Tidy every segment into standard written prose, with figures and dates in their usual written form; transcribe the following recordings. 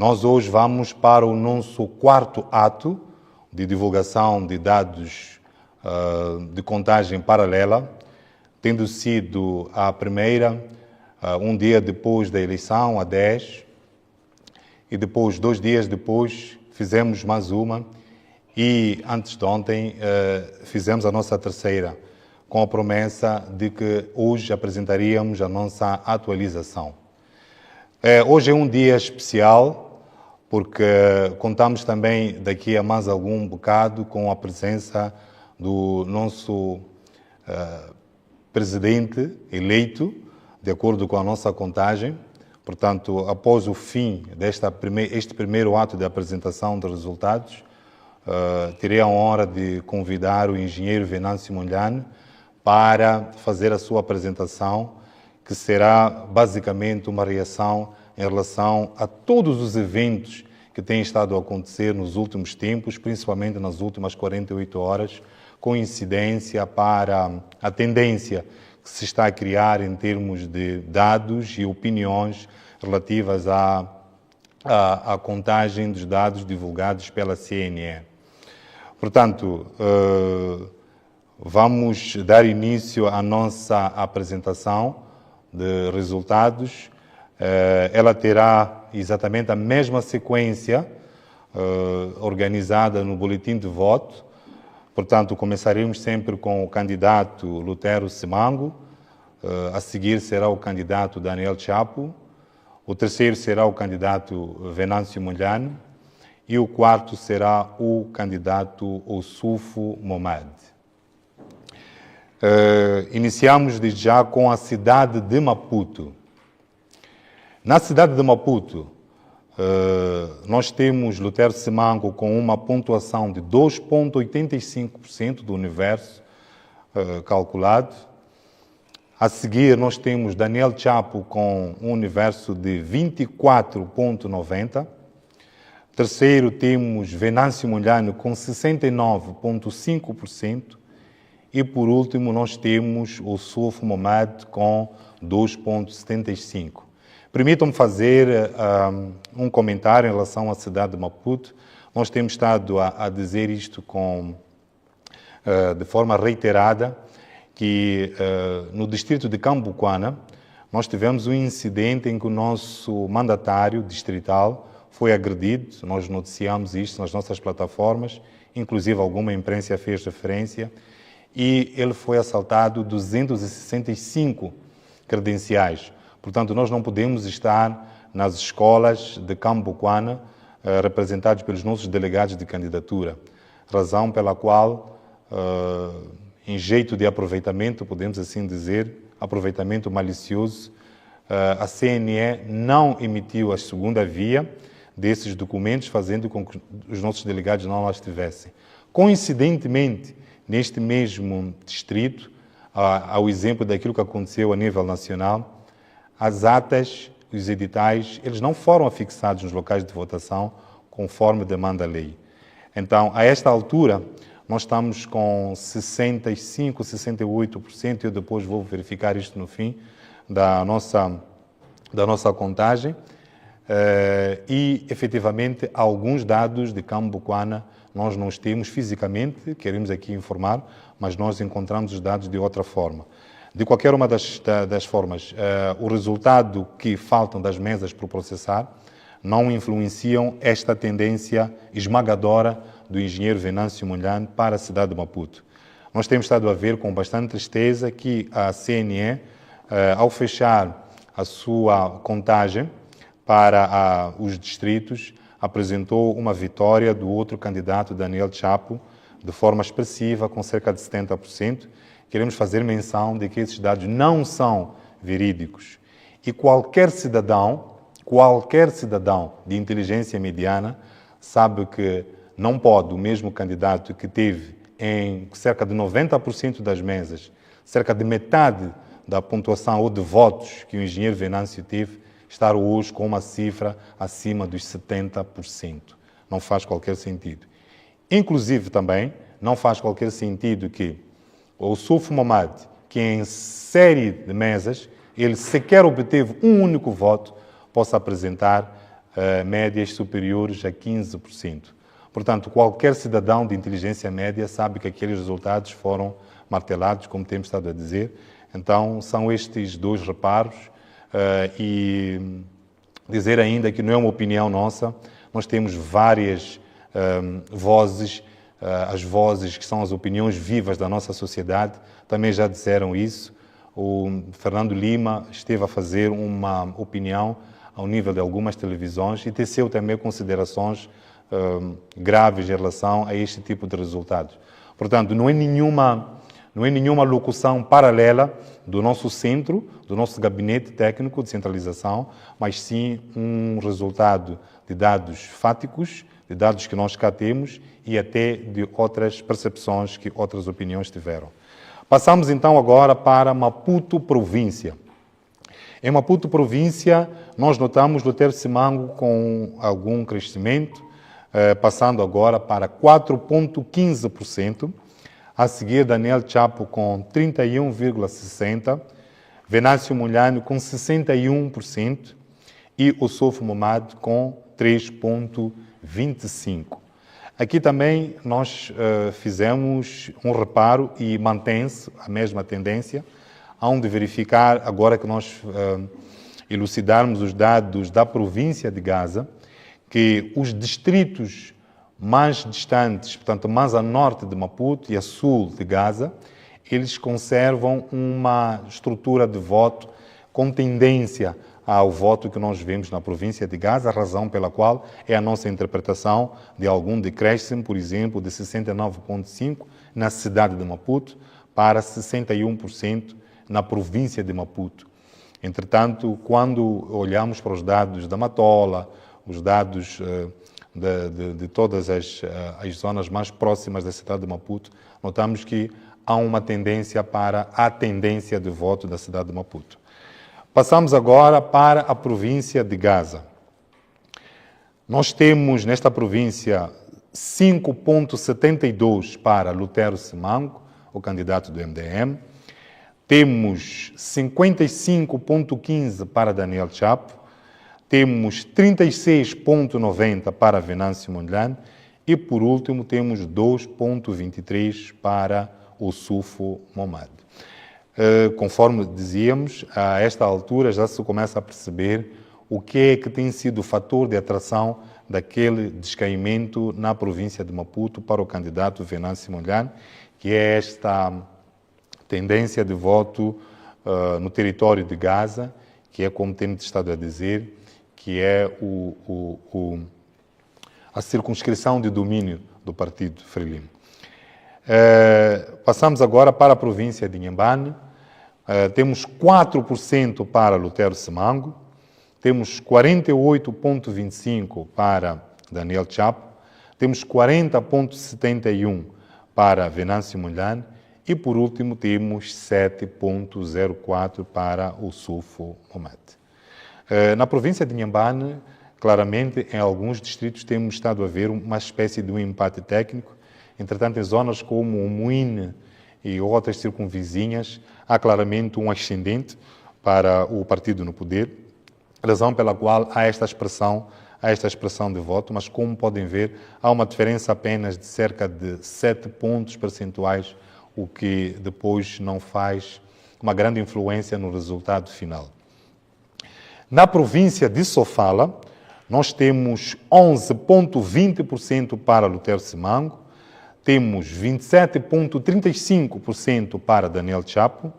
Nós hoje vamos para o nosso quarto ato de divulgação de dados de contagem paralela, tendo sido a primeira, um dia depois da eleição, a 10, e depois, 2 dias depois, fizemos mais uma, e antes de ontem fizemos a nossa terceira, com a promessa de que hoje apresentaríamos a nossa atualização. Hoje é um dia especial, porque contamos também daqui a mais algum bocado com a presença do nosso presidente eleito, de acordo com a nossa contagem. Portanto, após o fim este primeiro ato de apresentação de resultados, terei a honra de convidar o engenheiro Venâncio Mondlane para fazer a sua apresentação, que será basicamente uma reação em relação a todos os eventos que têm estado a acontecer nos últimos tempos, principalmente nas últimas 48 horas, com incidência para a tendência que se está a criar em termos de dados e opiniões relativas à contagem dos dados divulgados pela CNE. Portanto, vamos dar início à nossa apresentação de resultados. Ela terá exatamente a mesma sequência organizada no boletim de voto. Portanto, começaremos sempre com o candidato Lutero Simango, a seguir será o candidato Daniel Chapo, o terceiro será o candidato Venâncio Mondlane e o quarto será o candidato Ossufo Momad. Iniciamos desde já com a cidade de Maputo. Na cidade de Maputo, nós temos Lutero Simango com uma pontuação de 2,85% do universo calculado. A seguir, nós temos Daniel Chapo com um universo de 24,90%. Terceiro, temos Venâncio Mondlane com 69,5%. E, por último, nós temos Ossufo Momad com 2,75%. Permitam-me fazer um comentário em relação à cidade de Maputo. Nós temos estado a dizer isto de forma reiterada, que no distrito de Cambuquana nós tivemos um incidente em que o nosso mandatário distrital foi agredido. Nós noticiamos isto nas nossas plataformas, inclusive alguma imprensa fez referência, e ele foi assaltado 265 credenciais. Portanto, nós não podemos estar nas escolas de Cambuquana representados pelos nossos delegados de candidatura, razão pela qual, em jeito de aproveitamento, podemos assim dizer, aproveitamento malicioso, a CNE não emitiu a segunda via desses documentos, fazendo com que os nossos delegados não as tivessem. Coincidentemente, neste mesmo distrito, ao exemplo daquilo que aconteceu a nível nacional, as atas, os editais, eles não foram afixados nos locais de votação conforme demanda a lei. Então, a esta altura, nós estamos com 65%, 68%, eu depois vou verificar isto no fim da nossa contagem, e, efetivamente, alguns dados de Cambuquana nós não os temos fisicamente, queremos aqui informar, mas nós encontramos os dados de outra forma. De qualquer uma das formas, o resultado que faltam das mesas por processar não influenciam esta tendência esmagadora do engenheiro Venâncio Mondlane para a cidade de Maputo. Nós temos estado a ver com bastante tristeza que a CNE, ao fechar a sua contagem para os distritos, apresentou uma vitória do outro candidato, Daniel Chapo, de forma expressiva, com cerca de 70%. Queremos fazer menção de que esses dados não são verídicos. E qualquer cidadão de inteligência mediana sabe que não pode o mesmo candidato que teve em cerca de 90% das mesas, cerca de metade da pontuação ou de votos que o engenheiro Venâncio teve, estar hoje com uma cifra acima dos 70%. Não faz qualquer sentido. Inclusive também não faz qualquer sentido que o Ossufo Momad, que em série de mesas, ele sequer obteve um único voto, possa apresentar médias superiores a 15%. Portanto, qualquer cidadão de inteligência média sabe que aqueles resultados foram martelados, como temos estado a dizer. Então, são estes dois reparos e dizer ainda que não é uma opinião nossa, nós temos várias vozes, as vozes que são as opiniões vivas da nossa sociedade, também já disseram isso. O Fernando Lima esteve a fazer uma opinião ao nível de algumas televisões e teceu também considerações graves em relação a este tipo de resultados. Portanto, não é nenhuma locução paralela do nosso centro, do nosso gabinete técnico de centralização, mas sim um resultado de dados fáticos, de dados que nós cá temos e até de outras percepções que outras opiniões tiveram. Passamos então agora para Maputo província. Em Maputo província, nós notamos Lutero Simango com algum crescimento, passando agora para 4,15%, a seguir Daniel Chapo com 31,60%, Venâncio Mondlane com 61% e Osofo Momad com 3,25%. Aqui também nós fizemos um reparo e mantém-se a mesma tendência, onde verificar, agora que nós elucidarmos os dados da província de Gaza, que os distritos mais distantes, portanto, mais a norte de Maputo e a sul de Gaza, eles conservam uma estrutura de voto com tendência ao voto que nós vemos na província de Gaza, a razão pela qual é a nossa interpretação de algum decréscimo, por exemplo, de 69,5% na cidade de Maputo para 61% na província de Maputo. Entretanto, quando olhamos para os dados da Matola, os dados de todas as zonas mais próximas da cidade de Maputo, notamos que há uma tendência para a tendência de voto da cidade de Maputo. Passamos agora para a província de Gaza. Nós temos nesta província 5,72 para Lutero Simango, o candidato do MDM. Temos 55,15 para Daniel Chapo. Temos 36,90 para Venâncio Mondlane. E, por último, temos 2,23 para Osofo Momad. Conforme dizíamos, a esta altura já se começa a perceber o que é que tem sido o fator de atração daquele descaimento na província de Maputo para o candidato Venâncio Mondlane, que é esta tendência de voto no território de Gaza, que é, como temos estado a dizer, que é a circunscrição de domínio do partido Frelimo. Passamos agora para a província de Inhambane. Temos 4% para Lutero Simango, temos 48,25% para Daniel Chapo, temos 40,71% para Venâncio Mondlane e, por último, temos 7,04% para Osofo Momad. Na província de Inhambane, claramente, em alguns distritos temos estado a ver uma espécie de um empate técnico. Entretanto, em zonas como o Moine e outras circunvizinhas, há claramente um ascendente para o partido no poder, razão pela qual há esta expressão de voto, mas como podem ver, há uma diferença apenas de cerca de 7 pontos percentuais, o que depois não faz uma grande influência no resultado final. Na província de Sofala, nós temos 11,20% para Lutero Simango, temos 27,35% para Daniel Chapo,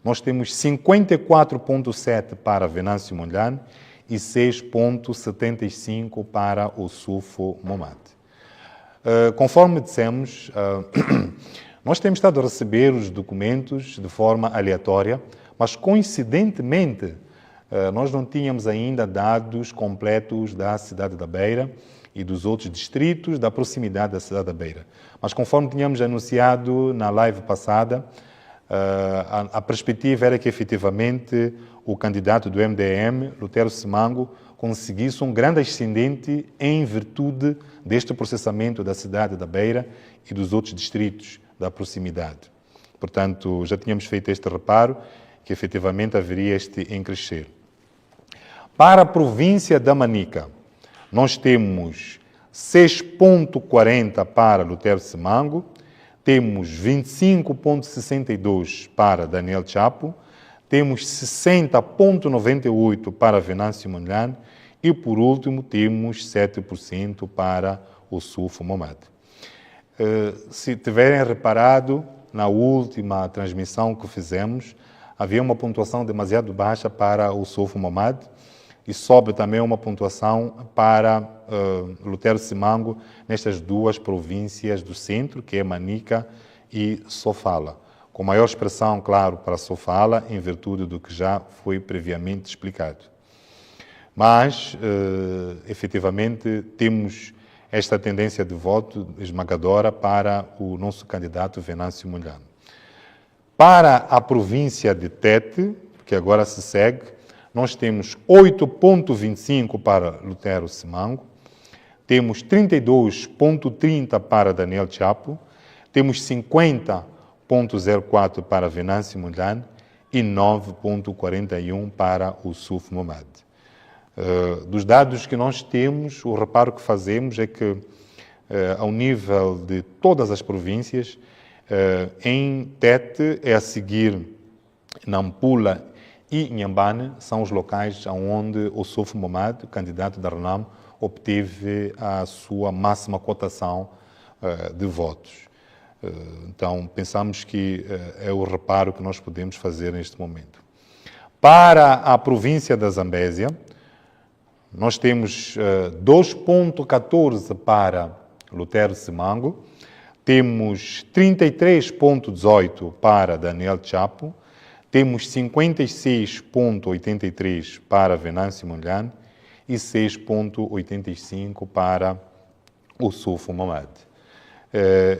nós temos 54,7% para Venâncio Mondlane e 6,75% para Osofo Momad. Conforme dissemos, nós temos estado a receber os documentos de forma aleatória, mas coincidentemente nós não tínhamos ainda dados completos da cidade da Beira e dos outros distritos da proximidade da cidade da Beira. Mas conforme tínhamos anunciado na live passada, a perspectiva era que efetivamente o candidato do MDM, Lutero Simango, conseguisse um grande ascendente em virtude deste processamento da cidade da Beira e dos outros distritos da proximidade. Portanto, já tínhamos feito este reparo, que efetivamente haveria este em crescer. Para a província da Manica, nós temos 6,40 para Lutero Simango, temos 25,62 para Daniel Chapo, temos 60,98 para Venâncio Mondlane e, por último, temos 7% para o Sulfo Mohamed. Se tiverem reparado, na última transmissão que fizemos, havia uma pontuação demasiado baixa para o Sulfo Mohamed e sobe também uma pontuação para Lutero Simango nestas duas províncias do centro, que é Manica e Sofala. Com maior expressão, claro, para Sofala, em virtude do que já foi previamente explicado. Mas, efetivamente, temos esta tendência de voto esmagadora para o nosso candidato Venâncio Mondlane. Para a província de Tete, que agora se segue, nós temos 8,25 para Lutero Simango, temos 32,30 para Daniel Chapo, temos 50,04 para Venâncio Mondlane e 9,41 para o Sulfo Mohamed. Dos dados que nós temos, o reparo que fazemos é que, ao nível de todas as províncias, em Tete é a seguir Nampula e Inhambane, são os locais onde o Sulfo Mohamed, o candidato da RENAM, obteve a sua máxima cotação de votos. Então, pensamos que é o reparo que nós podemos fazer neste momento. Para a província da Zambésia, nós temos 2,14 para Lutero Simango, temos 33,18 para Daniel Chapo, temos 56,83 para Venâncio Mondlane e 6,85 para o Sulfo Mohamed.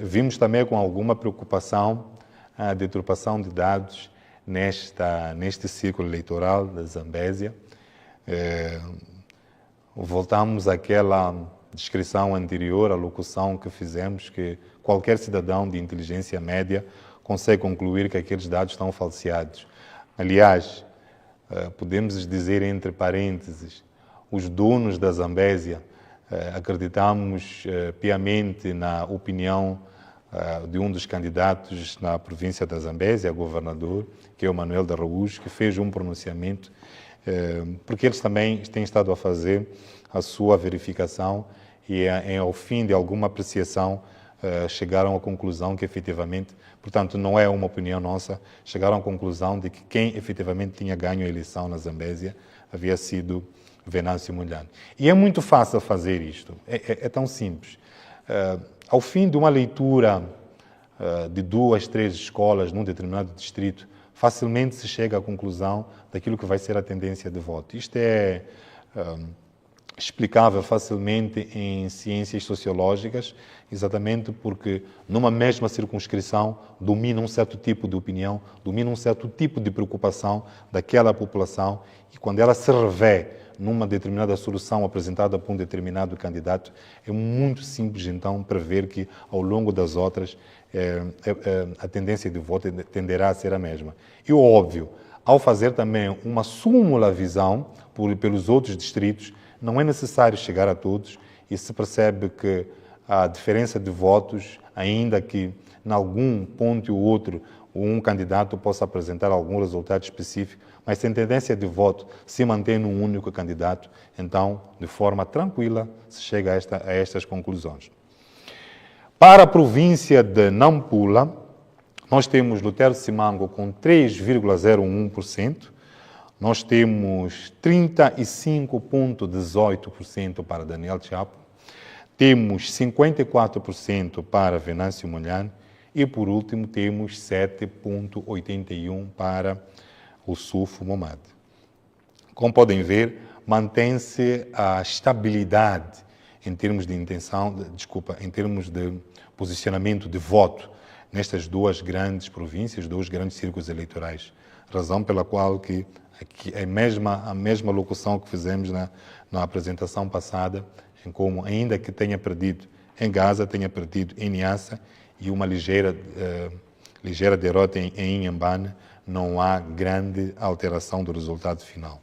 Vimos também com alguma preocupação a deturpação de dados neste ciclo eleitoral da Zambésia. Voltamos àquela descrição anterior, à locução que fizemos, que qualquer cidadão de inteligência média consegue concluir que aqueles dados estão falseados. Aliás, podemos dizer entre parênteses, os donos da Zambésia acreditamos piamente na opinião de um dos candidatos na província da Zambésia, governador, que é o Manuel de Araújo, que fez um pronunciamento, porque eles também têm estado a fazer a sua verificação e, ao fim de alguma apreciação, chegaram à conclusão que, efetivamente, portanto, não é uma opinião nossa, chegaram à conclusão de que quem efetivamente tinha ganho a eleição na Zambésia havia sido Venâncio Mondlane. E é muito fácil fazer isto, é tão simples. Ao fim de uma leitura de 2, 3 escolas num determinado distrito, facilmente se chega à conclusão daquilo que vai ser a tendência de voto. Isto é explicável facilmente em ciências sociológicas, exatamente porque numa mesma circunscrição domina um certo tipo de opinião, domina um certo tipo de preocupação daquela população e quando ela se revê numa determinada solução apresentada por um determinado candidato, é muito simples então prever que ao longo das outras a tendência de voto tenderá a ser a mesma. E óbvio, ao fazer também uma súmula visão pelos outros distritos, não é necessário chegar a todos e se percebe que a diferença de votos, ainda que em algum ponto ou outro um candidato possa apresentar algum resultado específico, mas se a tendência de voto se mantém num único candidato, então, de forma tranquila, se chega a estas conclusões. Para a província de Nampula, nós temos Lutero Simango com 3,01%, nós temos 35,18% para Daniel Chapo, temos 54% para Venâncio Mondlane e, por último, temos 7,81% para o Sulfo Mohamed. Como podem ver, mantém-se a estabilidade em termos de em termos de posicionamento de voto nestas duas grandes províncias, dois grandes círculos eleitorais. Razão pela qual que aqui a mesma locução que fizemos na apresentação passada, em como, ainda que tenha perdido em Gaza, tenha perdido em Niassa e uma ligeira derrota em Inhambane, não há grande alteração do resultado final.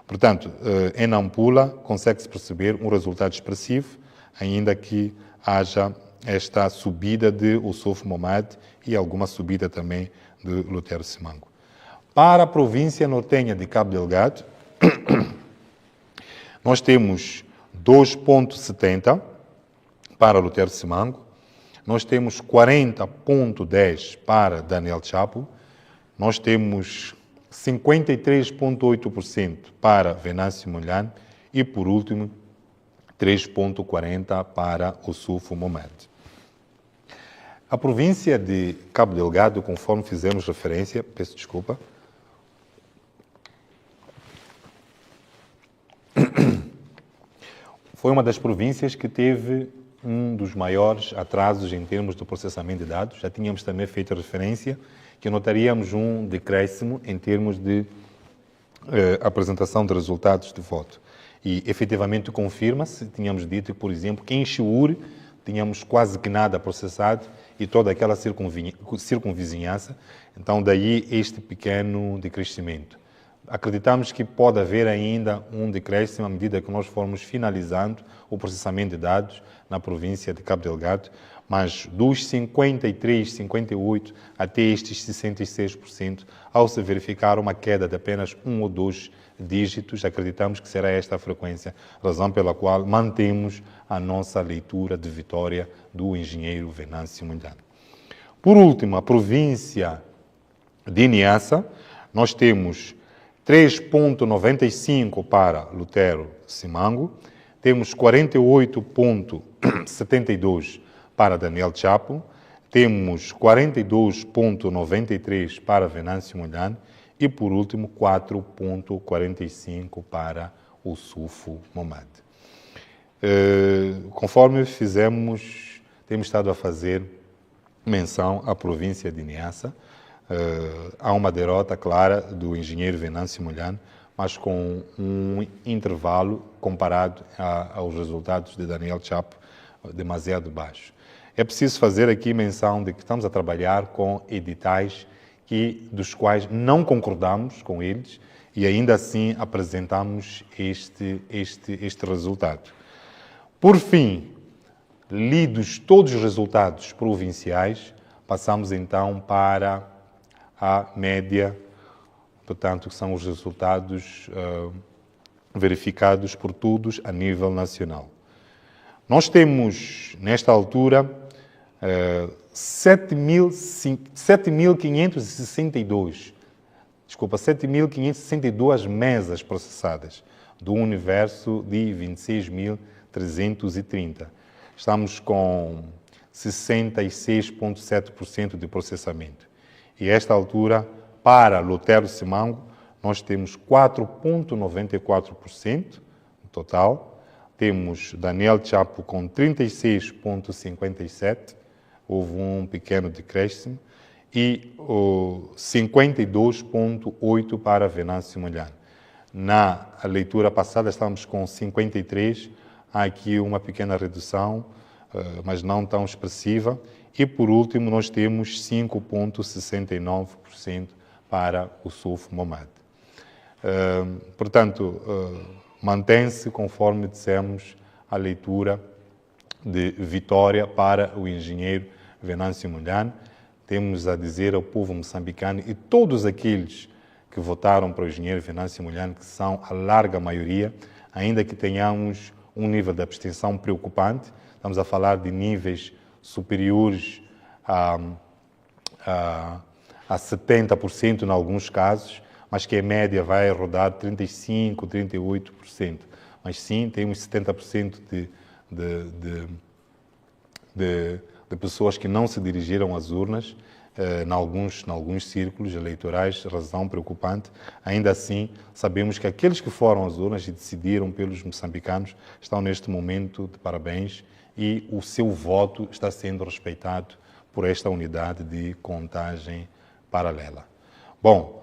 Portanto, em Nampula consegue-se perceber um resultado expressivo, ainda que haja esta subida de Ossofo Momad e alguma subida também de Lutero Simango. Para a província nortenha de Cabo Delgado, nós temos 2,70 para Lutero Simango, nós temos 40,10 para Daniel Chapo, nós temos 53,8% para Venâncio Mondlane e, por último, 3,40 para Ossofo Momad. A província de Cabo Delgado, conforme fizemos referência, peço desculpa, foi uma das províncias que teve um dos maiores atrasos em termos do processamento de dados. Já tínhamos também feito referência que notaríamos um decréscimo em termos de apresentação de resultados de voto. E, efetivamente, confirma-se. Tínhamos dito que, por exemplo, que em Chiure tínhamos quase que nada processado e toda aquela circunvizinhança. Então, daí este pequeno decrescimento. Acreditamos que pode haver ainda um decréscimo à medida que nós formos finalizando o processamento de dados na província de Cabo Delgado, mas dos 53, 58 até estes 66%, ao se verificar uma queda de apenas 1 ou 2 dígitos, acreditamos que será esta a frequência, razão pela qual mantemos a nossa leitura de vitória do engenheiro Venâncio Mondlane. Por último, a província de Niassa, nós temos 3,95 para Lutero Simango, temos 48,72 para Daniel Chapo, temos 42,93 para Venâncio Mondlane e, por último, 4,45 para Ossofo Momad. Conforme temos estado a fazer menção à província de Niassa, há uma derrota clara do engenheiro Venâncio Mondlane, mas com um intervalo comparado aos resultados de Daniel Chapo demasiado baixo. É preciso fazer aqui menção de que estamos a trabalhar com editais dos quais não concordamos com eles e ainda assim apresentamos este resultado. Por fim, lidos todos os resultados provinciais, passamos então para a média, portanto, que são os resultados verificados por todos a nível nacional. Nós temos, nesta altura, 7.562 mesas processadas, do universo de 26.330. Estamos com 66,7% de processamento. E a esta altura, para Lutero Simango, nós temos 4,94% no total. Temos Daniel Chapo com 36,57%, houve um pequeno decréscimo, e 52,8% para Venâncio Mondlane. Na leitura passada estávamos com 53%, há aqui uma pequena redução, mas não tão expressiva. E, por último, nós temos 5,69% para Ossofo Momad. Portanto, mantém-se, conforme dissemos, a leitura de vitória para o engenheiro Venâncio Mondlane. Temos a dizer ao povo moçambicano e todos aqueles que votaram para o engenheiro Venâncio Mondlane, que são a larga maioria, ainda que tenhamos um nível de abstenção preocupante, estamos a falar de níveis superiores a 70% em alguns casos, mas que a média vai rodar 35%, 38%. Mas sim, temos 70% de pessoas que não se dirigiram às urnas, em alguns círculos eleitorais, razão preocupante. Ainda assim, sabemos que aqueles que foram às urnas e decidiram pelos moçambicanos estão neste momento de parabéns e o seu voto está sendo respeitado por esta unidade de contagem paralela. Bom,